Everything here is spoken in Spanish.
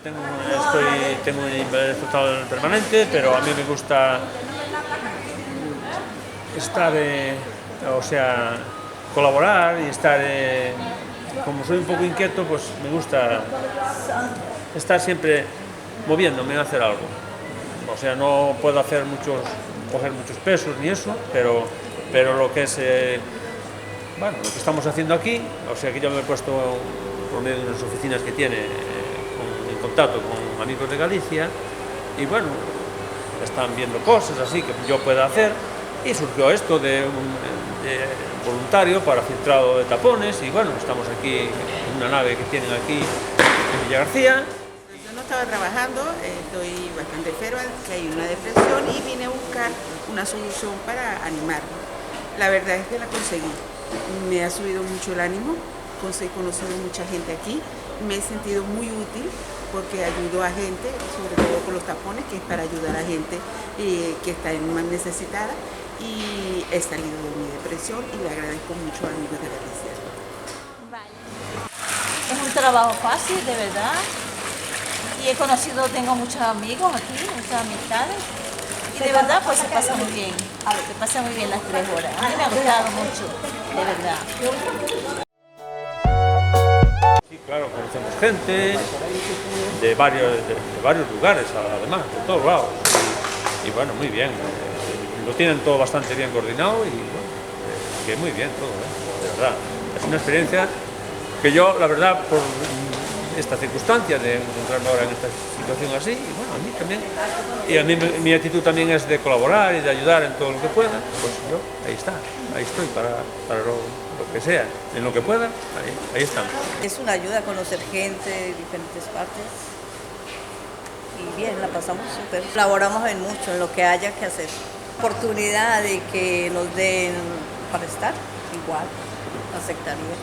Tengo una invalidez total permanente, pero a mí me gusta estar, colaborar y estar, como soy un poco inquieto, pues me gusta estar siempre moviéndome a hacer algo. O sea, no puedo coger muchos pesos ni eso, pero lo que es, lo que estamos haciendo aquí, o sea que yo me he puesto por medio de unas oficinas que tiene en contacto con amigos de Galicia y bueno, están viendo cosas así que yo pueda hacer y surgió esto de voluntario para filtrado de tapones y bueno, estamos aquí en una nave que tienen aquí en Villa García. Yo no estaba trabajando, estoy bastante enferma, caí en una depresión y vine a buscar una solución para animarme. La verdad es que la conseguí. Me ha subido mucho el ánimo, he conocido mucha gente aquí, me he sentido muy útil porque ayudo a gente, sobre todo con los tapones, que es para ayudar a gente que está más necesitada y he salido de mi depresión y le agradezco mucho a Amigos de Galicia. Vale. Es un trabajo fácil, de verdad, y tengo muchos amigos aquí, muchas amistades. Y de verdad pues se pasa muy bien las 3 horas. A mí me ha gustado mucho, de verdad. Sí, claro, conocemos gente de varios lugares, además, de todos lados. Y bueno, muy bien. Lo tienen todo bastante bien coordinado y bueno, que muy bien todo, de verdad. Es una experiencia que yo, la verdad, por esta circunstancia de encontrarme ahora en esta situación así, y bueno, a mí también, y a mí mi actitud también es de colaborar y de ayudar en todo lo que pueda, pues yo ahí estoy para lo que sea, en lo que pueda, ahí estamos. Es una ayuda a conocer gente de diferentes partes y bien, la pasamos súper. Colaboramos en mucho, en lo que haya que hacer. Oportunidad de que nos den para estar, igual, aceptaría.